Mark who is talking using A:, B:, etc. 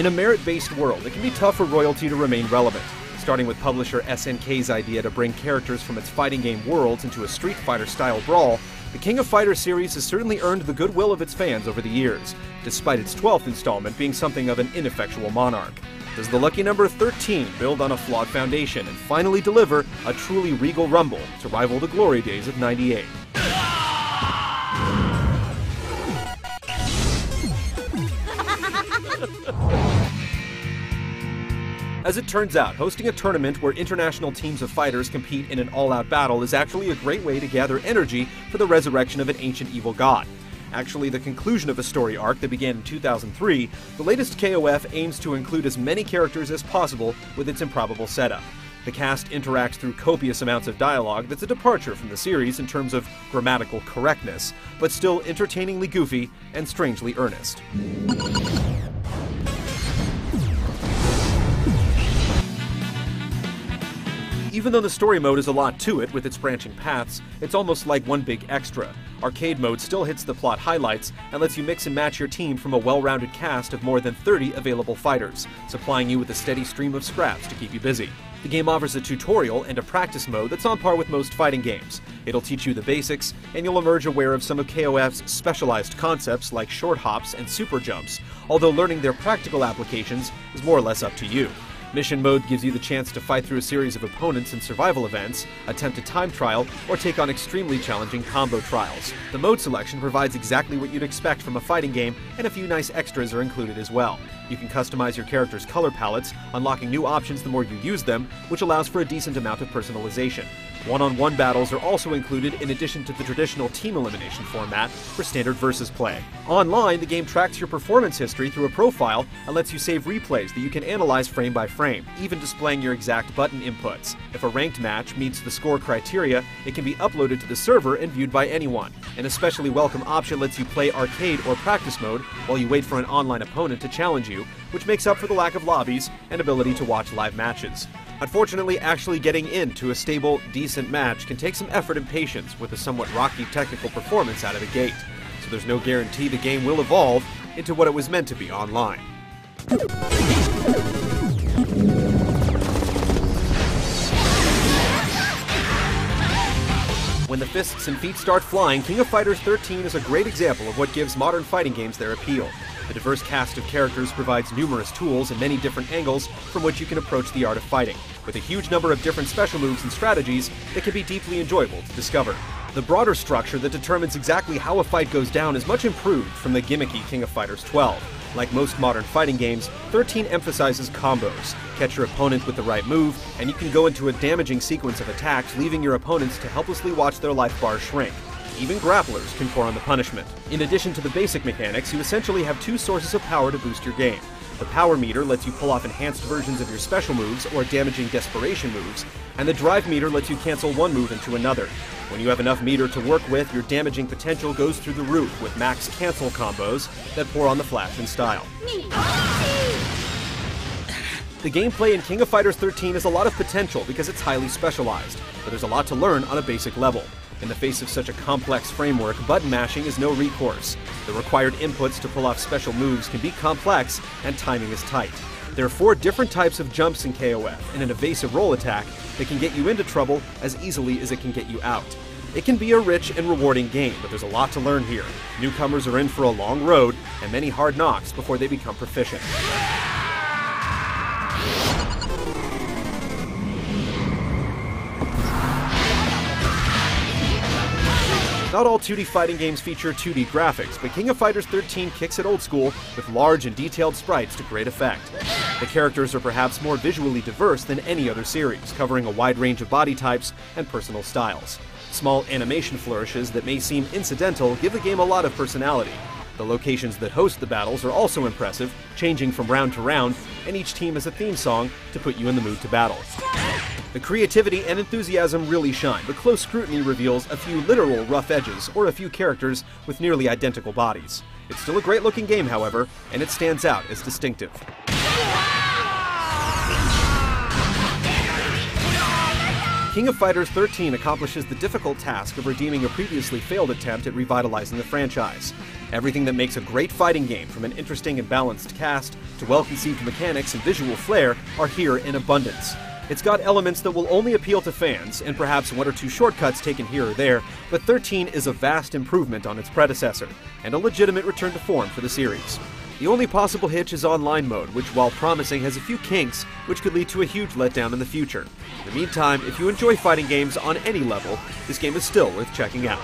A: In a merit-based world, it can be tough for royalty to remain relevant. Starting with publisher SNK's idea to bring characters from its fighting game worlds into a Street Fighter-style brawl, the King of Fighters series has certainly earned the goodwill of its fans over the years, despite its 12th installment being something of an ineffectual monarch. Does the lucky number 13 build on a flawed foundation and finally deliver a truly regal rumble to rival the glory days of '98? As it turns out, hosting a tournament where international teams of fighters compete in an all-out battle is actually a great way to gather energy for the resurrection of an ancient evil god. Actually, the conclusion of a story arc that began in 2003, the latest KOF aims to include as many characters as possible with its improbable setup. The cast interacts through copious amounts of dialogue that's a departure from the series in terms of grammatical correctness, but still entertainingly goofy and strangely earnest. Even though the story mode is a lot to it with its branching paths, it's almost like one big extra. Arcade mode still hits the plot highlights and lets you mix and match your team from a well-rounded cast of more than 30 available fighters, supplying you with a steady stream of scraps to keep you busy. The game offers a tutorial and a practice mode that's on par with most fighting games. It'll teach you the basics, and you'll emerge aware of some of KOF's specialized concepts like short hops and super jumps, although learning their practical applications is more or less up to you. Mission mode gives you the chance to fight through a series of opponents in survival events, attempt a time trial, or take on extremely challenging combo trials. The mode selection provides exactly what you'd expect from a fighting game, and a few nice extras are included as well. You can customize your character's color palettes, unlocking new options the more you use them, which allows for a decent amount of personalization. One-on-one battles are also included in addition to the traditional team elimination format for standard versus play. Online, the game tracks your performance history through a profile and lets you save replays that you can analyze frame by frame, even displaying your exact button inputs. If a ranked match meets the score criteria, it can be uploaded to the server and viewed by anyone. An especially welcome option lets you play arcade or practice mode while you wait for an online opponent to challenge you, which makes up for the lack of lobbies and ability to watch live matches. Unfortunately, actually getting into a stable, decent match can take some effort and patience with a somewhat rocky technical performance out of the gate, so there's no guarantee the game will evolve into what it was meant to be online. When the fists and feet start flying, King of Fighters 13 is a great example of what gives modern fighting games their appeal. The diverse cast of characters provides numerous tools and many different angles from which you can approach the art of fighting, with a huge number of different special moves and strategies that can be deeply enjoyable to discover. The broader structure that determines exactly how a fight goes down is much improved from the gimmicky King of Fighters 12. Like most modern fighting games, 13 emphasizes combos. Catch your opponent with the right move, and you can go into a damaging sequence of attacks, leaving your opponents to helplessly watch their life bars shrink. Even grapplers can pour on the punishment. In addition to the basic mechanics, you essentially have two sources of power to boost your game. The power meter lets you pull off enhanced versions of your special moves or damaging desperation moves, and the drive meter lets you cancel one move into another. When you have enough meter to work with, your damaging potential goes through the roof with max cancel combos that pour on the flash and style. The gameplay in King of Fighters 13 has a lot of potential because it's highly specialized, but there's a lot to learn on a basic level. In the face of such a complex framework, button mashing is no recourse. The required inputs to pull off special moves can be complex, and timing is tight. There are 4 different types of jumps in KOF, and an evasive roll attack that can get you into trouble as easily as it can get you out. It can be a rich and rewarding game, but there's a lot to learn here. Newcomers are in for a long road, and many hard knocks before they become proficient. Not all 2D fighting games feature 2D graphics, but King of Fighters 13 kicks it old school with large and detailed sprites to great effect. The characters are perhaps more visually diverse than any other series, covering a wide range of body types and personal styles. Small animation flourishes that may seem incidental give the game a lot of personality. The locations that host the battles are also impressive, changing from round to round, and each team has a theme song to put you in the mood to battle. The creativity and enthusiasm really shine, but close scrutiny reveals a few literal rough edges or a few characters with nearly identical bodies. It's still a great-looking game, however, and it stands out as distinctive. King King of Fighters 13 accomplishes the difficult task of redeeming a previously failed attempt at revitalizing the franchise. Everything that makes a great fighting game, from an interesting and balanced cast to well-conceived mechanics and visual flair, are here in abundance. It's got elements that will only appeal to fans, and perhaps one or two shortcuts taken here or there, but 13 is a vast improvement on its predecessor, and a legitimate return to form for the series. The only possible hitch is Online Mode, which, while promising, has a few kinks, which could lead to a huge letdown in the future. In the meantime, if you enjoy fighting games on any level, this game is still worth checking out.